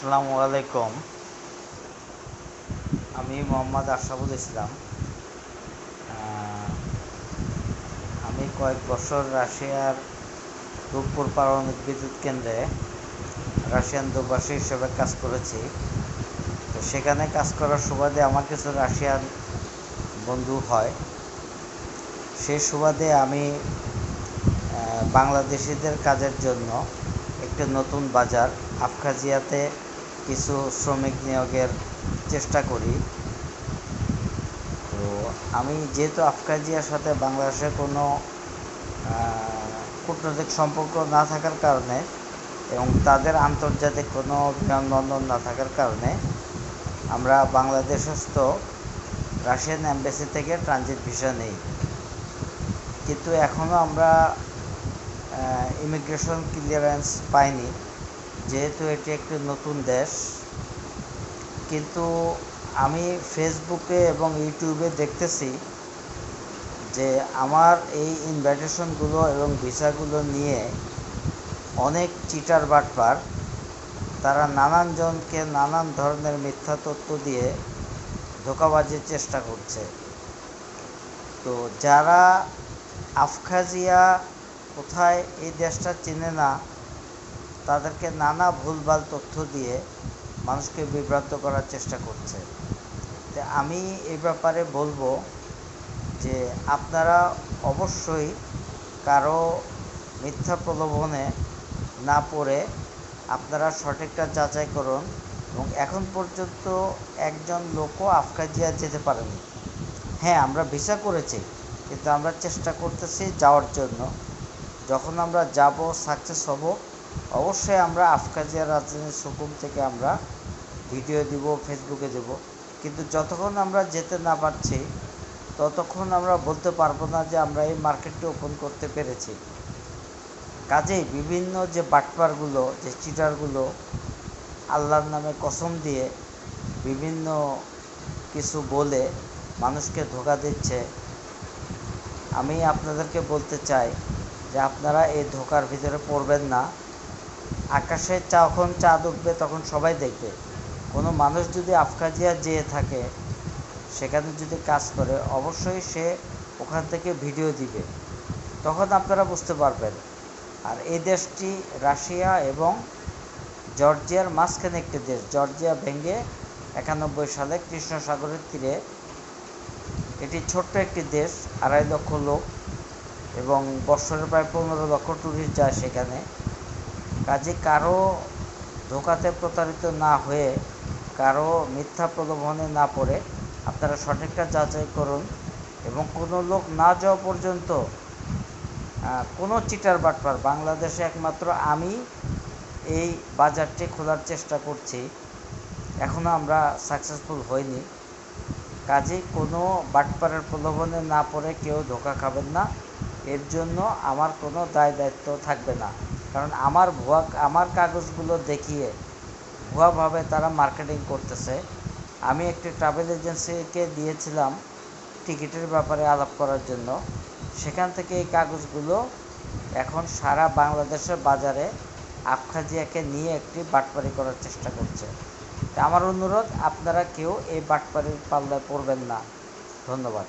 আসসালামু আলাইকুম। আমি মোহাম্মদ আশরাফুল ইসলাম। আমি কয়েক বছর রাশিয়ার রূপপুর পারমাণবিক বিদ্যুৎ কেন্দ্রে রাশিয়ান দূতাবাসী হিসেবে কাজ করেছি। তো সেখানে কাজ করার সুবাদে আমার কিছু রাশিয়ান বন্ধু হয়। সেই সুবাদে আমি বাংলাদেশিদের কাজের জন্য একটি নতুন বাজার আবখাজিয়াতে কিছু শ্রমিক নিয়োগের চেষ্টা করি। তো আমি যেহেতু আবখাজিয়ার সাথে বাংলাদেশের কোনো কূটনৈতিক সম্পর্ক না থাকার কারণে এবং তাদের আন্তর্জাতিক কোনো বিমানবন্দর না থাকার কারণে আমরা বাংলাদেশস্থ রাশিয়ান এম্বাসি থেকে ট্রানজিট ভিসা নেই, কিন্তু এখনও আমরা ইমিগ্রেশন ক্লিয়ারেন্স পাইনি, যেহেতু এটি একটি নতুন দেশ। কিন্তু আমি ফেসবুকে এবং ইউটিউবে দেখতেছি যে আমার এই ইনভাইটেশনগুলো এবং ভিসাগুলো নিয়ে অনেক চিটার বাটপার তারা নানান জনকে নানান ধরনের মিথ্যা তথ্য দিয়ে ধোঁকাবাজির চেষ্টা করছে। তো যারা আবখাজিয়া কোথায় এই দেশটা চেনে না, তাদেরকে নানা ভুলভাল তথ্য দিয়ে মানুষকে বিভ্রান্ত করার চেষ্টা করছে। তো আমি এই ব্যাপারে বলবো যে আপনারা অবশ্যই কারো মিথ্যা প্রলোভনে না পড়ে আপনারা সঠিকটা যাচাই করুন। এবং এখন পর্যন্ত একজন লোকও আবখাজিয়া যেতে পারেনি। হ্যাঁ, আমরা ভিসা করেছি, কিন্তু আমরা চেষ্টা করতেছি যাওয়ার জন্য। যখন আমরা যাব, সাকসেস হব, অবশ্যই আমরা আবখাজিয়ার রাজধানী সুকুম থেকে আমরা ভিডিও দিব, ফেসবুকে দেব। কিন্তু যতক্ষণ আমরা যেতে না পারছি ততক্ষণ আমরা বলতে পারবো না যে আমরা এই মার্কেটটি ওপেন করতে পেরেছি। কাজেই বিভিন্ন যে বাটপারগুলো, যে চিটারগুলো আল্লাহর নামে কসম দিয়ে বিভিন্ন কিছু বলে মানুষকে ধোঁকা দিচ্ছে, আমি আপনাদেরকে বলতে চাই যে আপনারা এই ধোঁকার ভিতরে পড়বেন না। আকাশে যখন চাঁদ উঠবে তখন সবাই দেখবে। কোনো মানুষ যদি আবখাজিয়া যেয়ে থাকে, সেখানে যদি কাজ করে, অবশ্যই সে ওখান থেকে ভিডিও দিবে, তখন আপনারা বুঝতে পারবেন। আর এই দেশটি রাশিয়া এবং জর্জিয়ার মাঝখানে একটি দেশ। জর্জিয়া ভেঙে 91 সালে কৃষ্ণ সাগরের তীরে, এটি ছোট্ট একটি দেশ, 2.5 লক্ষ লোক এবং বছরে প্রায় 15 লক্ষ টুরিস্ট যায় সেখানে। কাজে কারো ধোঁকাতে প্রতারিত না হয়ে, কারো মিথ্যা প্রলোভনে না পড়ে আপনারা সঠিকটা যাচাই করুন। এবং কোনো লোক না যাওয়া পর্যন্ত কোনো চিটার বাটপার, বাংলাদেশে একমাত্র আমি এই বাজারটি খোলার চেষ্টা করছি, এখনও আমরা সাকসেসফুল হইনি। কাজেই কোনো বাটপারের প্রলোভনে না পড়ে কেউ ধোঁকা খাবেন না। এর জন্য আমার কোনো দায় দায়িত্ব থাকবে না, কারণ আমার কাগজগুলো দেখিয়ে ভুয়াভাবে তারা মার্কেটিং করতেছে। আমি একটি ট্রাভেল এজেন্সিকে দিয়েছিলাম টিকিটের ব্যাপারে আলাপ করার জন্য। সেখান থেকে এই কাগজগুলো এখন সারা বাংলাদেশের বাজারে আবখাজিয়াকে নিয়ে একটি বাটপারি করার চেষ্টা করছে। তা আমার অনুরোধ, আপনারা কেউ এই বাটপারির পাল্লায় পড়বেন না। ধন্যবাদ।